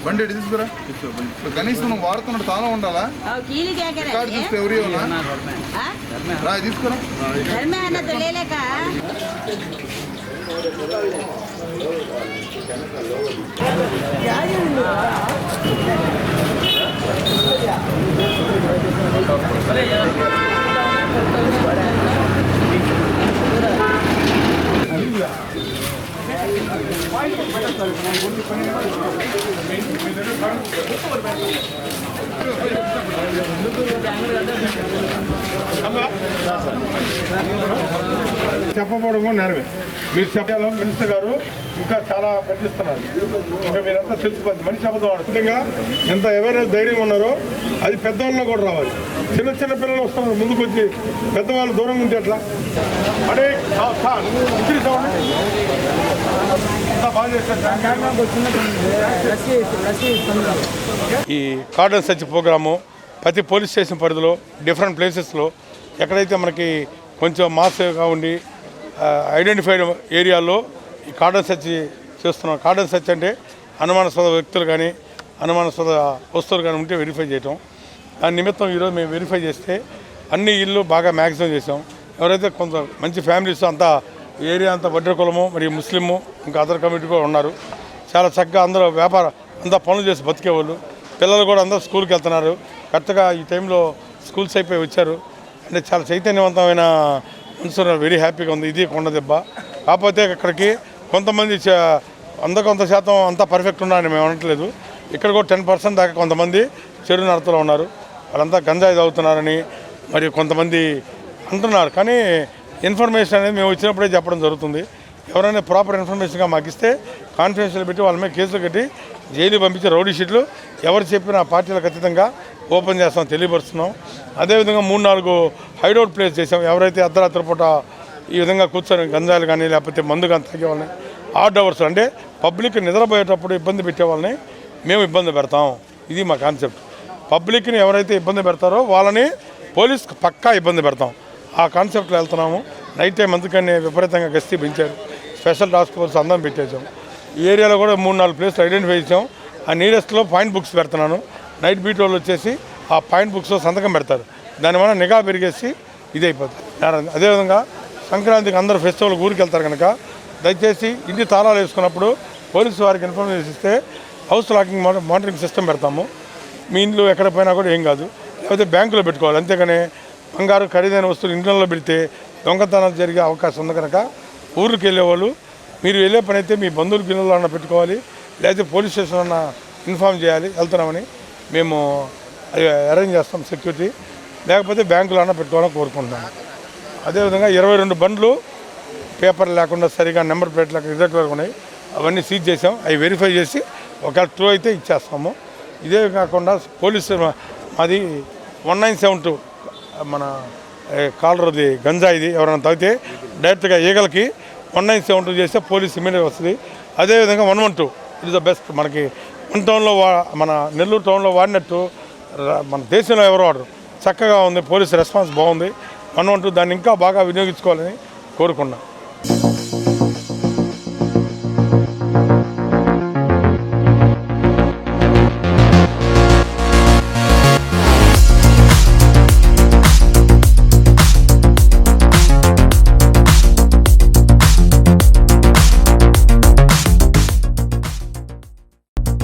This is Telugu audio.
బండి తీసుకురా. కనీసం నువ్వు వాడుతున్నట్టు తాళం ఉండాలా? చూస్తే ఎవరి రా తీసుకురా. చెప్పబడము నేరమే. మీరు చెప్పాలి మినిస్టర్ గారు ఇంకా చాలా ప్రకటిస్తున్నారు. ఇంకా మీరంతా తెలుసుకోవాలి. మనిషి అబద్ధం ముఖ్యంగా ఎంత ఎవరైనా ధైర్యం ఉన్నారో అది పెద్దవాళ్ళలో కూడా రావాలి. చిన్న చిన్న పిల్లలు వస్తున్నారు ముందుకు వచ్చి పెద్దవాళ్ళు దూరంగా ఉంటే ఎట్లా అడే ఈ కార్డన్ సర్చ్ ప్రోగ్రాము ప్రతి పోలీస్ స్టేషన్ పరిధిలో డిఫరెంట్ ప్లేసెస్లో ఎక్కడైతే మనకి కొంచెం మాస్గా ఉండి ఐడెంటిఫైడ్ ఏరియాలో ఈ కార్డన్ సర్చ్ చేస్తున్నాం. కార్డన్ సర్చ్ అంటే అనుమానాస్పద వ్యక్తులు కానీ అనుమానాస్పద వస్తువులు కానీ ఉంటే వెరిఫై చేయటం. దాని నిమిత్తం ఈరోజు మేము వెరిఫై చేస్తే అన్ని ఇళ్ళు బాగా మ్యాక్సిమం చేసాం. ఎవరైతే కొంత మంచి ఫ్యామిలీస్ అంతా ఏరియా అంతా వడ్ర కులము మరియు ముస్లిము ఇంకా అదర్ కమ్యూనిటీ కూడా ఉన్నారు. చాలా చక్కగా అందరూ వ్యాపారం అంతా పనులు చేసి బతికేవాళ్ళు. పిల్లలు కూడా అందరూ స్కూల్కి వెళ్తున్నారు. కరెక్ట్గా ఈ టైంలో స్కూల్స్ అయిపోయి వచ్చారు. అంటే చాలా చైతన్యవంతమైన మనసు వెరీ హ్యాపీగా ఉంది. ఇది కొండ దెబ్బ. కాకపోతే అక్కడికి కొంతమంది కొంత శాతం అంతా పర్ఫెక్ట్ ఉన్నారని మేము అనట్లేదు. ఇక్కడ కూడా 10% దాకా కొంతమంది చెడు నడతలో ఉన్నారు. వాళ్ళంతా గంజాయి తాగుతున్నారని మరి కొంతమంది అంటున్నారు. కానీ ఇన్ఫర్మేషన్ అనేది మేము వచ్చినప్పుడే చెప్పడం జరుగుతుంది. ఎవరైనా ప్రాపర్ ఇన్ఫర్మేషన్గా మాకు ఇస్తే కాన్ఫిడెన్షియల్ పెట్టి వాళ్ళ మీద కేసులు కట్టి జైలు పంపించే రౌడీ షీట్లు ఎవరు చెప్పినా పార్టీలకు ఖచ్చితంగా ఓపెన్ చేస్తాం తెలియపరుస్తున్నాం. అదేవిధంగా 3-4 హైడౌట్ ప్లేస్ చేసాం. ఎవరైతే అర్ధరాత్రి పూట ఈ విధంగా కూర్చొని గంజాయిలు కానీ లేకపోతే మందు కానీ తాగే వాళ్ళని ఆడ్ అవర్స్ అంటే పబ్లిక్ నిద్రపోయేటప్పుడు ఇబ్బంది పెట్టే వాళ్ళని మేము ఇబ్బంది పెడతాం. ఇది మా కాన్సెప్ట్. పబ్లిక్ని ఎవరైతే ఇబ్బంది పెడతారో వాళ్ళని పోలీస్కి పక్కా ఇబ్బంది పెడతాం. ఆ కాన్సెప్ట్లో వెళ్తున్నాము. నైట్ టైం అందుకని విపరీతంగా గస్తీ పెంచారు. స్పెషల్ టాస్క్ ఫోర్స్ అందరం పెట్టేసాం. ఈ ఏరియాలో కూడా 3-4 ప్లేస్లు ఐడెంటిఫై చేసాం. ఆ నియరెస్ట్లో పాయింట్ బుక్స్ పెడుతున్నాను. నైట్ బీట్ వాళ్ళు వచ్చేసి ఆ పాయింట్ బుక్స్లో సంతకం పెడతారు. దానివల్ల నిఘా పెరిగేసి ఇది అయిపోతుంది. అదేవిధంగా సంక్రాంతికి అందరూ ఫెస్టివల్ ఊరికి వెళ్తారు కనుక దయచేసి ఇంటి తాళాలు వేసుకున్నప్పుడు పోలీసు వారికి ఇన్ఫర్మేషన్ ఇస్తే హౌస్ లాకింగ్ మానిటరింగ్ సిస్టమ్ పెడతాము. మీ ఇంట్లో ఎక్కడ పోయినా కూడా ఏం కాదు. లేకపోతే బ్యాంకులో పెట్టుకోవాలి. అంతేగాని బంగారు ఖరీదైన వస్తువులు ఇంట్లో పెడితే దొంగతనాలు జరిగే అవకాశం ఉంది కనుక ఊరికి వెళ్ళేవాళ్ళు మీరు వెళ్ళే పని అయితే మీ బంధువుల గిన్నెలో అన్న పెట్టుకోవాలి. లేకపోతే పోలీస్ స్టేషన్ అన్న ఇన్ఫామ్ చేయాలి వెళ్తున్నామని. మేము అరేంజ్ చేస్తాం సెక్యూరిటీ. లేకపోతే బ్యాంకులో అన్న పెట్టుకోవాలని కోరుకుంటున్నాము. అదేవిధంగా 22 బండ్లు పేపర్ లేకుండా సరిగా నెంబర్ ప్లేట్ లేక రిజల్ట్ వరకు ఉన్నాయి. అవన్నీ సీజ్ చేసాం. అవి వెరిఫై చేసి ఒకవేళ ట్రూ అయితే ఇచ్చేస్తాము. ఇదే కాకుండా పోలీసు మాది 1972 మన కాలరది గంజాయిది ఎవరైనా తాగితే డైరెక్ట్గా ఈగలకి 1972 చేస్తే పోలీస్ ఇమీడియట్గా వస్తుంది. అదేవిధంగా 112 ఇది ద బెస్ట్. మనకి మన టౌన్లో మన నెల్లూరు టౌన్లో వాడినట్టు మన దేశంలో ఎవరు వాడరు. చక్కగా ఉంది. పోలీస్ రెస్పాన్స్ బాగుంది. 112 దాన్ని ఇంకా బాగా వినియోగించుకోవాలని కోరుకున్నాం.